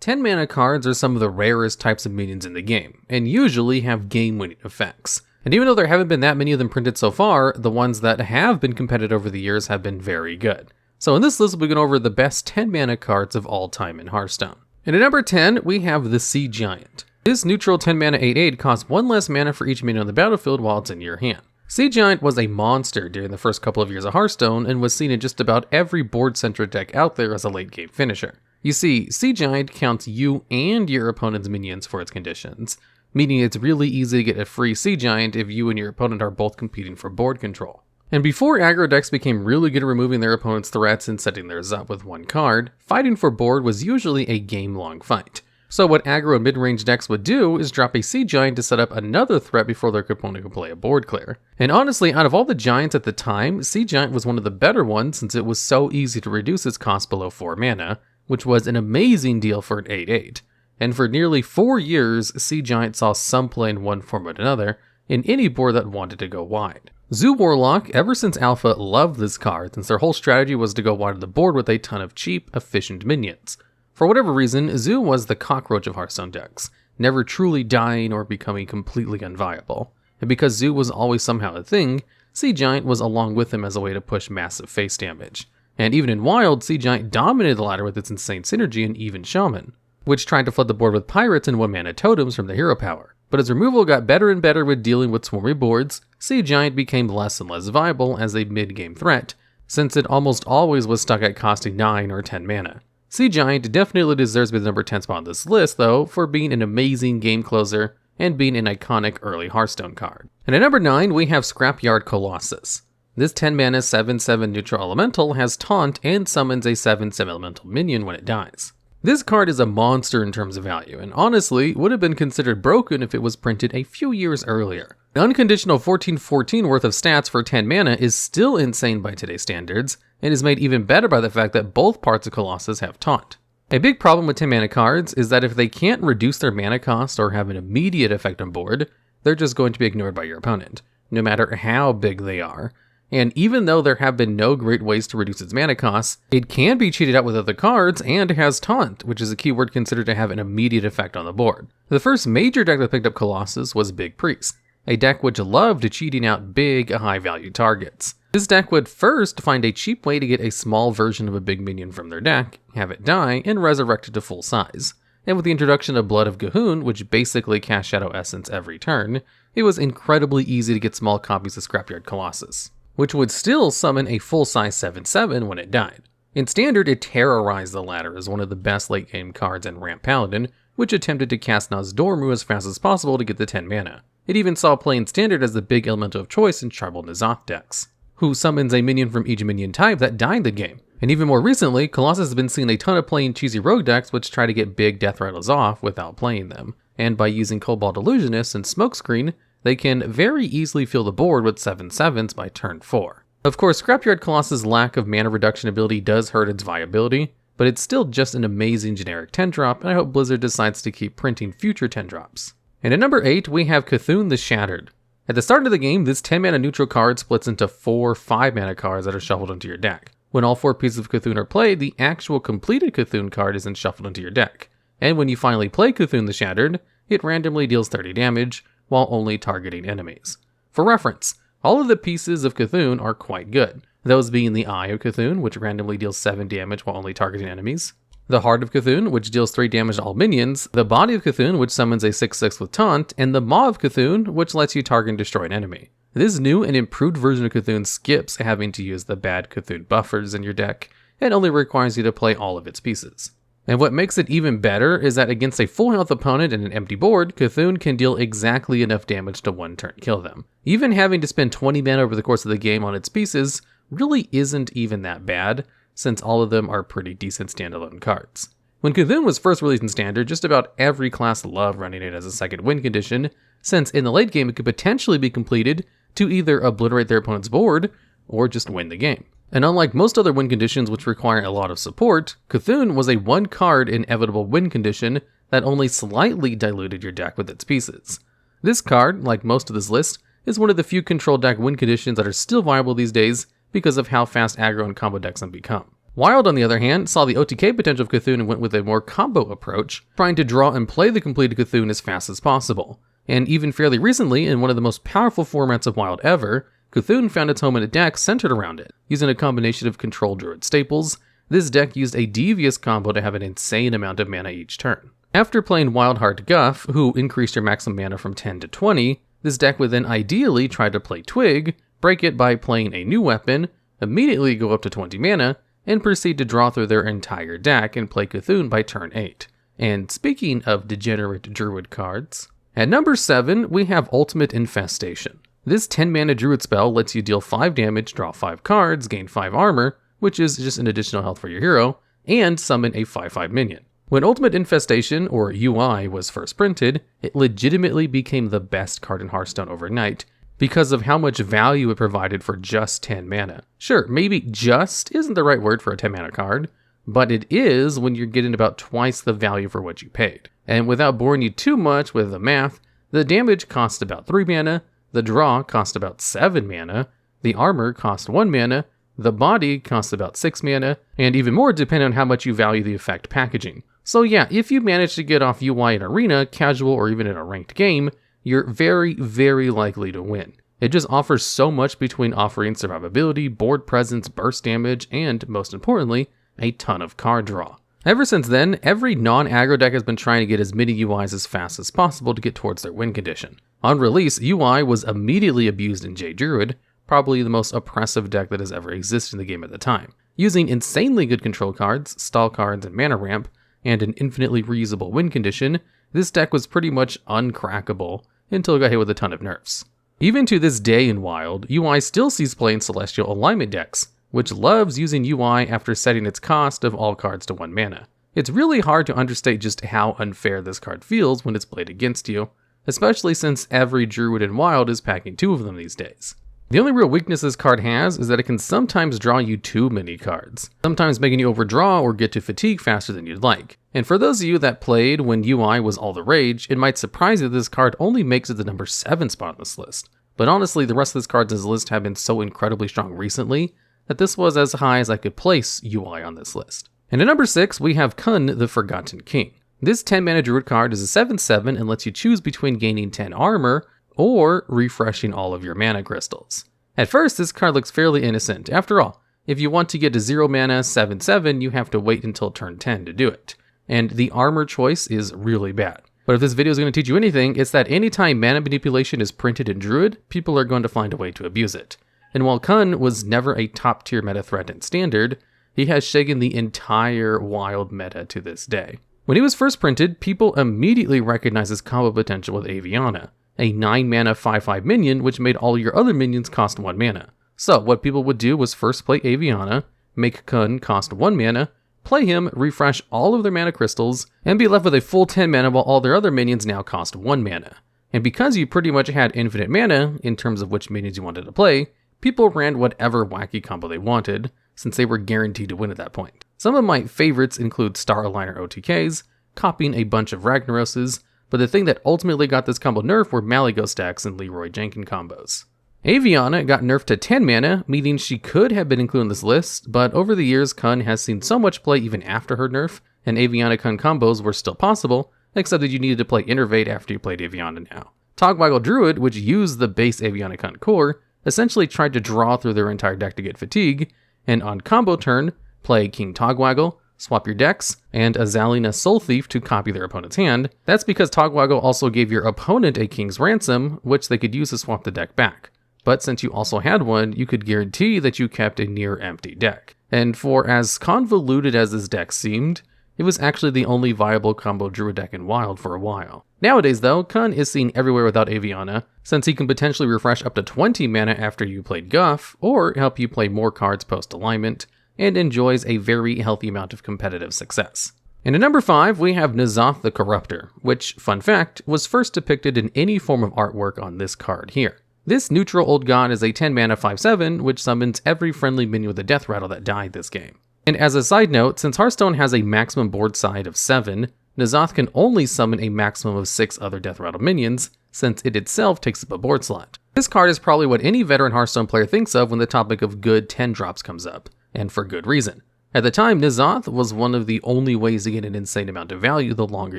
10 mana cards are some of the rarest types of minions in the game, and usually have game-winning effects. And even though there haven't been that many of them printed so far, the ones that have been competitive over the years have been very good. So in this list, we'll be going over the best 10 mana cards of all time in Hearthstone. And at number 10, we have the Sea Giant. This neutral 10 mana 8/8 costs 1 less mana for each minion on the battlefield while it's in your hand. Sea Giant was a monster during the first couple of years of Hearthstone and was seen in just about every board-centric deck out there as a late-game finisher. You see, Sea Giant counts you and your opponent's minions for its conditions, meaning it's really easy to get a free Sea Giant if you and your opponent are both competing for board control. And before aggro decks became really good at removing their opponent's threats and setting theirs up with one card, fighting for board was usually a game-long fight. So what aggro and mid-range decks would do is drop a Sea Giant to set up another threat before their opponent could play a board clear. And honestly, out of all the giants at the time, Sea Giant was one of the better ones since it was so easy to reduce its cost below 4 mana, which was an amazing deal for an 8/8. And for nearly 4 years, Sea Giant saw some play in one form or another, in any board that wanted to go wide. Zoo Warlock, ever since Alpha, loved this card since their whole strategy was to go wide of the board with a ton of cheap, efficient minions. For whatever reason, Zoo was the cockroach of Hearthstone decks, never truly dying or becoming completely unviable. And because Zoo was always somehow a thing, Sea Giant was along with him as a way to push massive face damage. And even in Wild, Sea Giant dominated the ladder with its insane synergy and even Shaman, which tried to flood the board with pirates and 1-mana totems from the hero power. But as removal got better and better with dealing with swarmy boards, Sea Giant became less and less viable as a mid-game threat, since it almost always was stuck at costing 9 or 10 mana. Sea Giant definitely deserves to be the number 10 spot on this list though, for being an amazing game closer and being an iconic early Hearthstone card. And at number 9, we have Scrapyard Colossus. This 10 mana 7/7 neutral elemental has taunt and summons a 7/7 elemental minion when it dies. This card is a monster in terms of value, and honestly would have been considered broken if it was printed a few years earlier. An unconditional 14/14 worth of stats for 10 mana is still insane by today's standards, and is made even better by the fact that both parts of Colossus have taunt. A big problem with 10 mana cards is that if they can't reduce their mana cost or have an immediate effect on board, they're just going to be ignored by your opponent, no matter how big they are. And even though there have been no great ways to reduce its mana costs, it can be cheated out with other cards and has taunt, which is a keyword considered to have an immediate effect on the board. The first major deck that picked up Colossus was Big Priest, a deck which loved cheating out big, high-value targets. This deck would first find a cheap way to get a small version of a big minion from their deck, have it die, and resurrect it to full size. And with the introduction of Blood of Gahun, which basically cast Shadow Essence every turn, it was incredibly easy to get small copies of Scrapyard Colossus, which would still summon a full-size 7/7 when it died. In Standard, it terrorized the ladder as one of the best late-game cards in Ramp Paladin, which attempted to cast Nozdormu as fast as possible to get the 10 mana. It even saw play in Standard as the big elemental of choice in Tribal N'Zoth decks, who summons a minion from each minion type that died the game. And even more recently, Colossus has been seeing a ton of play in cheesy rogue decks which try to get big death rattles off without playing them, and by using Cobalt Illusionist and Smokescreen, they can very easily fill the board with 7/7s by turn 4. Of course, Scrapyard Colossus' lack of mana reduction ability does hurt its viability, but it's still just an amazing generic 10-drop, and I hope Blizzard decides to keep printing future 10-drops. And at number 8, we have Cthulhu the Shattered. At the start of the game, this 10 mana neutral card splits into 4 5-mana cards that are shuffled into your deck. When all 4 pieces of Cthulhu are played, the actual completed Cthulhu card is then shuffled into your deck. And when you finally play Cthulhu the Shattered, it randomly deals 30 damage, while only targeting enemies. For reference, all of the pieces of Cthulhu are quite good, those being the Eye of Cthulhu, which randomly deals 7 damage while only targeting enemies, the Heart of Cthulhu, which deals 3 damage to all minions, the Body of Cthulhu, which summons a 6/6 with taunt, and the Maw of Cthulhu, which lets you target and destroy an enemy. This new and improved version of Cthulhu skips having to use the bad Cthulhu buffers in your deck, and only requires you to play all of its pieces. And what makes it even better is that against a full health opponent and an empty board, Cthulhu can deal exactly enough damage to one turn kill them. Even having to spend 20 mana over the course of the game on its pieces really isn't even that bad, since all of them are pretty decent standalone cards. When Cthulhu was first released in Standard, just about every class loved running it as a second win condition, since in the late game it could potentially be completed to either obliterate their opponent's board, or just win the game. And unlike most other win conditions which require a lot of support, Cthulhu was a one-card inevitable win condition that only slightly diluted your deck with its pieces. This card, like most of this list, is one of the few control deck win conditions that are still viable these days because of how fast aggro and combo decks have become. Wild, on the other hand, saw the OTK potential of Cthulhu and went with a more combo approach, trying to draw and play the completed Cthulhu as fast as possible. And even fairly recently, in one of the most powerful formats of Wild ever, Cthulhu found its home in a deck centered around it. Using a combination of control druid staples, this deck used a devious combo to have an insane amount of mana each turn. After playing Wildheart Guff, who increased your maximum mana from 10 to 20, this deck would then ideally try to play Twig, break it by playing a new weapon, immediately go up to 20 mana, and proceed to draw through their entire deck and play Cthulhu by turn 8. And speaking of degenerate druid cards, at number 7 we have Ultimate Infestation. This 10 mana druid spell lets you deal 5 damage, draw 5 cards, gain 5 armor, which is just an additional health for your hero, and summon a 5/5 minion. When Ultimate Infestation, or UI, was first printed, it legitimately became the best card in Hearthstone overnight, because of how much value it provided for just 10 mana. Sure, maybe just isn't the right word for a 10 mana card, but it is when you're getting about twice the value for what you paid. And without boring you too much with the math, the damage cost about 3 mana, the draw cost about 7 mana, the armor cost 1 mana, the body cost about 6 mana, and even more depending on how much you value the effect packaging. So yeah, if you manage to get off UI in Arena, casual, or even in a ranked game, you're very, very likely to win. It just offers so much between offering survivability, board presence, burst damage, and, most importantly, a ton of card draw. Ever since then, every non-aggro deck has been trying to get as many UIs as fast as possible to get towards their win condition. On release, UI was immediately abused in J Druid, probably the most oppressive deck that has ever existed in the game at the time. Using insanely good control cards, stall cards, and mana ramp, and an infinitely reusable win condition, this deck was pretty much uncrackable until it got hit with a ton of nerfs. Even to this day in Wild, UI still sees play in Celestial Alignment decks, which loves using UI after setting its cost of all cards to 1 mana. It's really hard to understate just how unfair this card feels when it's played against you, especially since every Druid in Wild is packing 2 of them these days. The only real weakness this card has is that it can sometimes draw you too many cards, sometimes making you overdraw or get to fatigue faster than you'd like. And for those of you that played when UI was all the rage, it might surprise you that this card only makes it the number 7 spot on this list. But honestly, the rest of this cards in this list have been so incredibly strong recently that this was as high as I could place UI on this list. And at number 6, we have Kun, the Forgotten King. This 10 mana druid card is a 7/7 and lets you choose between gaining 10 armor or refreshing all of your mana crystals. At first, this card looks fairly innocent. After all, if you want to get to 0 mana 7/7, you have to wait until turn 10 to do it. And the armor choice is really bad. But if this video is going to teach you anything, it's that anytime mana manipulation is printed in Druid, people are going to find a way to abuse it. And while Kun was never a top tier meta threat in Standard, he has shaken the entire Wild meta to this day. When he was first printed, people immediately recognized his combo potential with Aviana, a 9 mana 5/5 minion which made all your other minions cost 1 mana. So what people would do was first play Aviana, make Kun cost 1 mana, play him, refresh all of their mana crystals, and be left with a full 10 mana while all their other minions now cost 1 mana. And because you pretty much had infinite mana in terms of which minions you wanted to play, people ran whatever wacky combo they wanted, since they were guaranteed to win at that point. Some of my favorites include Star Aligner OTKs, copying a bunch of Ragnaroses, but the thing that ultimately got this combo nerfed were Maligo stacks and Leroy Jenkins combos. Aviana got nerfed to 10 mana, meaning she could have been included in this list, but over the years Kun has seen so much play even after her nerf, and Aviana Kun combos were still possible, except that you needed to play Innervate after you played Aviana now. Togwaggle Druid, which used the base Aviana Kun core, essentially tried to draw through their entire deck to get fatigue, and on combo turn, play King Togwaggle, swap your decks, and Azalina Soul Thief to copy their opponent's hand. That's because Togwaggle also gave your opponent a King's Ransom, which they could use to swap the deck back. But since you also had one, you could guarantee that you kept a near empty deck. And for as convoluted as this deck seemed, it was actually the only viable combo Druid deck in Wild for a while. Nowadays though, Kun is seen everywhere without Aviana, since he can potentially refresh up to 20 mana after you played Guff, or help you play more cards post-alignment, and enjoys a very healthy amount of competitive success. And at number 5, we have N'Zoth the Corruptor, which, fun fact, was first depicted in any form of artwork on this card here. This neutral old god is a 10 mana 5/7, which summons every friendly minion with a death rattle that died this game. And as a side note, since Hearthstone has a maximum board size of 7, N'Zoth can only summon a maximum of 6 other death rattle minions, since it itself takes up a board slot. This card is probably what any veteran Hearthstone player thinks of when the topic of good 10 drops comes up, and for good reason. At the time, N'Zoth was one of the only ways to get an insane amount of value the longer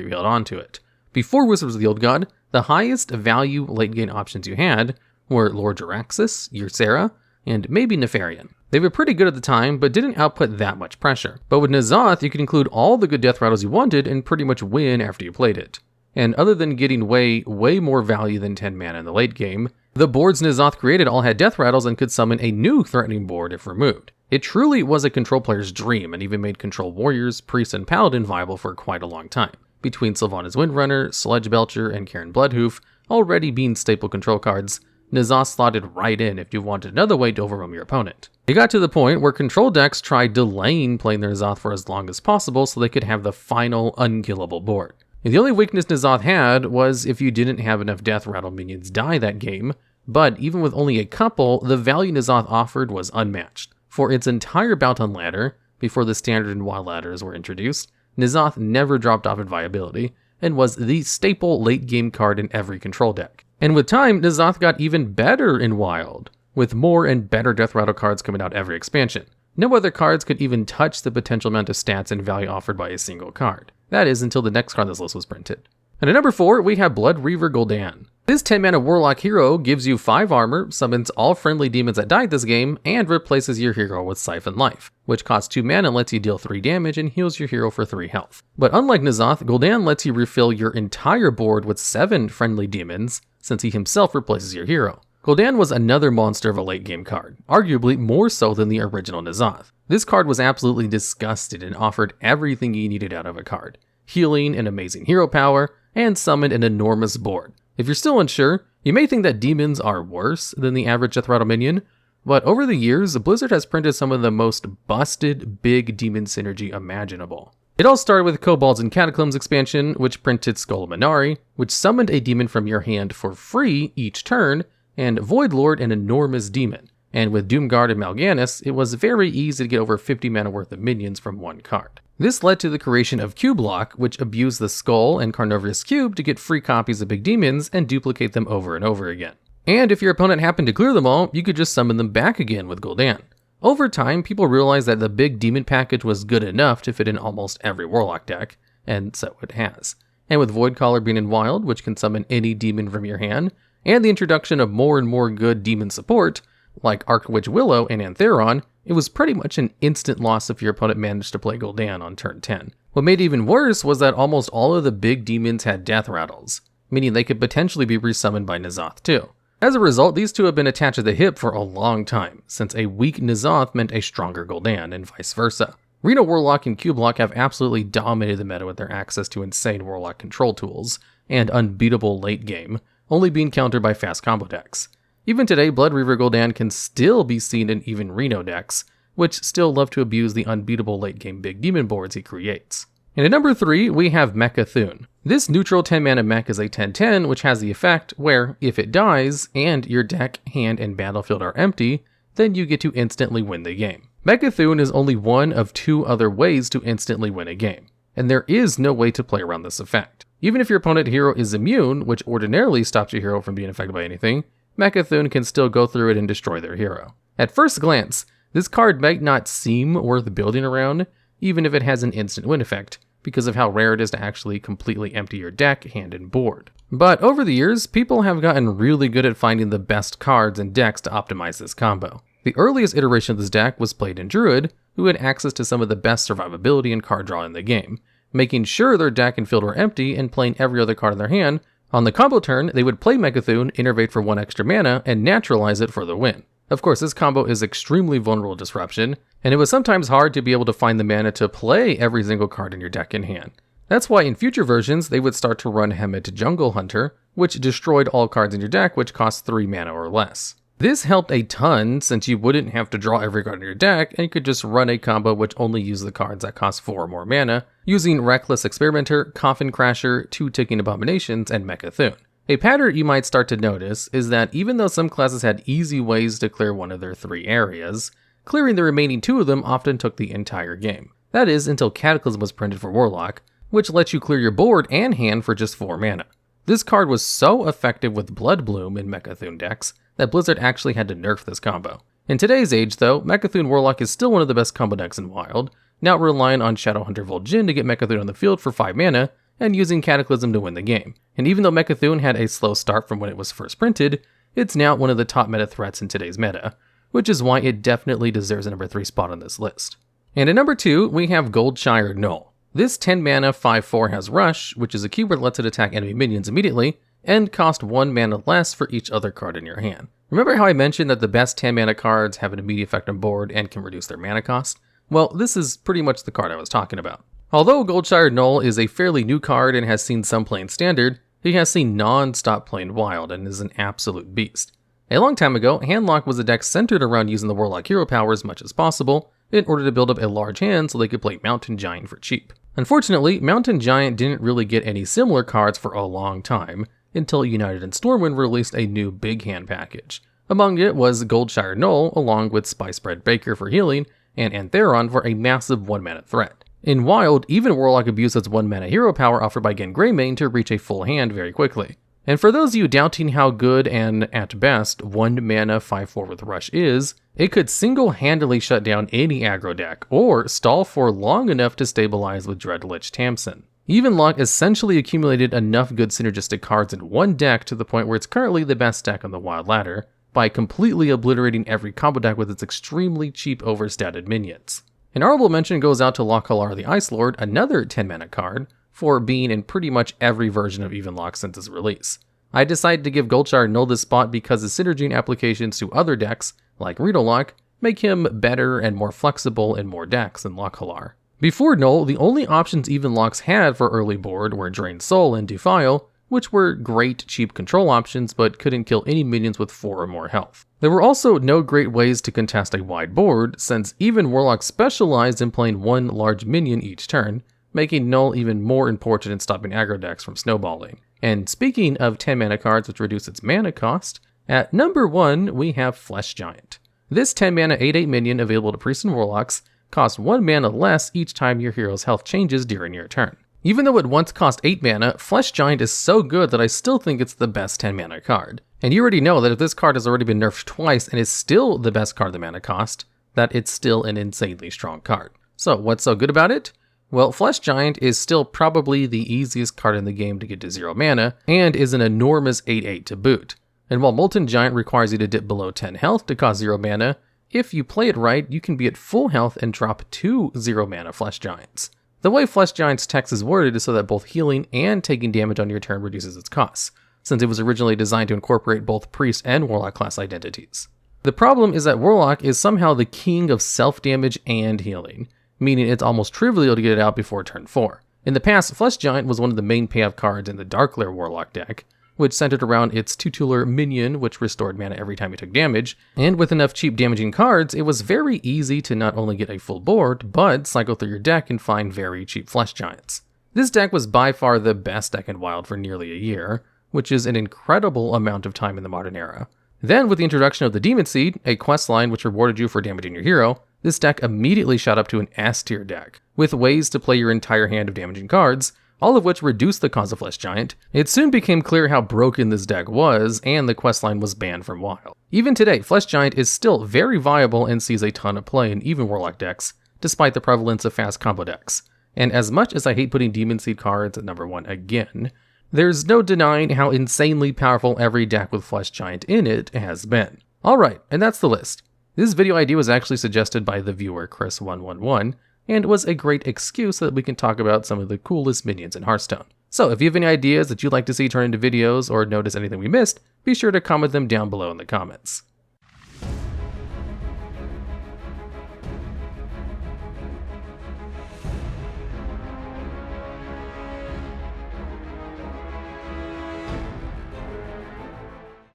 you held onto it. Before Wizards of the Old God, the highest value late game options you had were Lord Jaraxxus, Ysera, and maybe Nefarian. They were pretty good at the time, but didn't output that much pressure. But with N'Zoth, you could include all the good death rattles you wanted and pretty much win after you played it. And other than getting way more value than 10 mana in the late game, the boards N'Zoth created all had death rattles and could summon a new threatening board if removed. It truly was a control player's dream and even made control warriors, priests, and paladin viable for quite a long time. Between Sylvanas Windrunner, Sledge Belcher, and Karen Bloodhoof already being staple control cards, N'Zoth slotted right in if you wanted another way to overwhelm your opponent. It got to the point where control decks tried delaying playing their N'Zoth for as long as possible so they could have the final unkillable board. And the only weakness N'Zoth had was if you didn't have enough death rattle minions die that game, but even with only a couple, the value N'Zoth offered was unmatched. For its entire bout on ladder, before the standard and wild ladders were introduced, N'Zoth never dropped off in viability, and was the staple late game card in every control deck. And with time, N'Zoth got even better in wild, with more and better death rattle cards coming out every expansion. No other cards could even touch the potential amount of stats and value offered by a single card. That is until the next card on this list was printed. And at number 4, we have Blood Reaver Gul'dan. This 10 mana Warlock hero gives you 5 armor, summons all friendly demons that died this game, and replaces your hero with Siphon Life, which costs 2 mana and lets you deal 3 damage and heals your hero for 3 health. But unlike N'Zoth, Gul'dan lets you refill your entire board with 7 friendly demons, since he himself replaces your hero. Gul'dan was another monster of a late game card, arguably more so than the original N'Zoth. This card was absolutely disgusted and offered everything you needed out of a card: healing and amazing hero power, and summoned an enormous board. If you're still unsure, you may think that demons are worse than the average death rattle minion, but over the years, Blizzard has printed some of the most busted big demon synergy imaginable. It all started with Kobolds and Catacombs expansion, which printed Skull of Minari, which summoned a demon from your hand for free each turn, and Voidlord, an enormous demon. And with Doomguard and Mal'Ganis, it was very easy to get over 50 mana worth of minions from one card. This led to the creation of Cublock, which abused the Skull and Carnivorous Cube to get free copies of big demons and duplicate them over and over again. And if your opponent happened to clear them all, you could just summon them back again with Gul'dan. Over time, people realized that the big demon package was good enough to fit in almost every Warlock deck, and so it has. And with Voidcaller being in Wild, which can summon any demon from your hand, and the introduction of more and more good demon support, like Archwitch Willow and Antheron, it was pretty much an instant loss if your opponent managed to play Gul'dan on turn 10. What made it even worse was that almost all of the big demons had death rattles, meaning they could potentially be resummoned by N'Zoth too. As a result, these two have been attached at the hip for a long time, since a weak N'Zoth meant a stronger Gul'dan, and vice versa. Reno Warlock and Cublock have absolutely dominated the meta with their access to insane Warlock control tools, and unbeatable late game, only being countered by fast combo decks. Even today, Blood Reaver Gul'dan can still be seen in even Reno decks, which still love to abuse the unbeatable late game big demon boards he creates. And at number 3, we have Mecha'thun. This neutral 10 mana mech is a 10/10, which has the effect where, if it dies, and your deck, hand, and battlefield are empty, then you get to instantly win the game. Mecha'thun is only one of 2 other ways to instantly win a game, and there is no way to play around this effect. Even if your opponent hero is immune, which ordinarily stops your hero from being affected by anything, Mecha'thun can still go through it and destroy their hero. At first glance, this card might not seem worth building around, even if it has an instant win effect, because of how rare it is to actually completely empty your deck, hand, and board. But over the years, people have gotten really good at finding the best cards and decks to optimize this combo. The earliest iteration of this deck was played in Druid, who had access to some of the best survivability and card draw in the game, making sure their deck and field were empty and playing every other card in their hand. On the combo turn, they would play Mecha'thun, innervate for 1 extra mana, and naturalize it for the win. Of course, this combo is extremely vulnerable to disruption, and it was sometimes hard to be able to find the mana to play every single card in your deck in hand. That's why in future versions, they would start to run Hemet Jungle Hunter, which destroyed all cards in your deck which cost 3 mana or less. This helped a ton since you wouldn't have to draw every card in your deck, and you could just run a combo which only used the cards that cost 4 or more mana, using Reckless Experimenter, Coffin Crasher, 2 Ticking Abominations, and Mecha'thun. A pattern you might start to notice is that even though some classes had easy ways to clear one of their 3 areas, clearing the remaining 2 of them often took the entire game. That is, until Cataclysm was printed for Warlock, which lets you clear your board and hand for just 4 mana. This card was so effective with Blood Bloom in Mecha'thun decks that Blizzard actually had to nerf this combo. In today's age though, Mecha'thun Warlock is still one of the best combo decks in Wild, now relying on Shadowhunter Vol'jin to get Mecha'thun on the field for 5 mana, and using Cataclysm to win the game. And even though Mecha'thun had a slow start from when it was first printed, it's now one of the top meta threats in today's meta, which is why it definitely deserves a number 3 spot on this list. And at number 2, we have Goldshire Gnoll. This 10 mana 5/4 has Rush, which is a keyword that lets it attack enemy minions immediately, and cost 1 mana less for each other card in your hand. Remember how I mentioned that the best 10 mana cards have an immediate effect on board and can reduce their mana cost? Well, this is pretty much the card I was talking about. Although Goldshire Gnoll is a fairly new card and has seen some play in Standard, he has seen non-stop play in Wild and is an absolute beast. A long time ago, Handlock was a deck centered around using the Warlock hero power as much as possible in order to build up a large hand so they could play Mountain Giant for cheap. Unfortunately, Mountain Giant didn't really get any similar cards for a long time, until United and Stormwind released a new big hand package. Among it was Goldshire Gnoll, along with Spicebread Baker for healing, and Antheron for a massive 1 mana threat. In Wild, even Warlock abused its 1 mana hero power offered by Gen Greymane to reach a full hand very quickly. And for those of you doubting how good and, at best, 1 mana 5/4 with Rush is, it could single-handedly shut down any aggro deck, or stall for long enough to stabilize with Dreadlich Tamsin. Evenlock essentially accumulated enough good synergistic cards in one deck to the point where it's currently the best deck on the Wild ladder, by completely obliterating every combo deck with its extremely cheap overstated minions. An honorable mention goes out to Lokholar the Ice Lord, another 10 mana card, for being in pretty much every version of Evenlock since its release. I decided to give Goldshire Gnoll this spot because his synergy applications to other decks, like Readolock, make him better and more flexible in more decks than Lokholar. Before Gnoll, the only options Evenlocks had for early board were Drain Soul and Defile, which were great cheap control options but couldn't kill any minions with 4 or more health. There were also no great ways to contest a wide board, since even Warlock specialized in playing 1 large minion each turn, making Gnoll even more important in stopping aggro decks from snowballing. And speaking of 10 mana cards which reduce its mana cost, at number 1 we have Flesh Giant. This 10 mana 8/8 minion available to Priests and Warlocks costs 1 mana less each time your hero's health changes during your turn. Even though it once cost 8 mana, Flesh Giant is so good that I still think it's the best 10 mana card. And you already know that if this card has already been nerfed twice and is still the best card the mana cost, that it's still an insanely strong card. So what's so good about it? Well, Flesh Giant is still probably the easiest card in the game to get to 0 mana, and is an enormous 8/8 to boot. And while Molten Giant requires you to dip below 10 health to cost 0 mana, if you play it right, you can be at full health and drop 2 0 mana Flesh Giants. The way Flesh Giant's text is worded is so that both healing and taking damage on your turn reduces its costs, since it was originally designed to incorporate both Priest and Warlock class identities. The problem is that Warlock is somehow the king of self-damage and healing, meaning it's almost trivial to get it out before turn 4. In the past, Flesh Giant was one of the main payoff cards in the Darkglare Warlock deck, which centered around its tutelar minion, which restored mana every time it took damage, and with enough cheap damaging cards, it was very easy to not only get a full board, but cycle through your deck and find very cheap Flesh Giants. This deck was by far the best deck in Wild for nearly a year, which is an incredible amount of time in the modern era. Then, with the introduction of the Demon Seed, a questline which rewarded you for damaging your hero, this deck immediately shot up to an S-tier deck, with ways to play your entire hand of damaging cards, all of which reduced the cost of Flesh Giant. It soon became clear how broken this deck was, and the questline was banned from Wild. Even today, Flesh Giant is still very viable and sees a ton of play in even Warlock decks, despite the prevalence of fast combo decks. And as much as I hate putting Demon Seed cards at number 1 again, there's no denying how insanely powerful every deck with Flesh Giant in it has been. Alright, and that's the list. This video idea was actually suggested by the viewer Chris111, and was a great excuse so that we can talk about some of the coolest minions in Hearthstone. So if you have any ideas that you'd like to see turn into videos or notice anything we missed, be sure to comment them down below in the comments.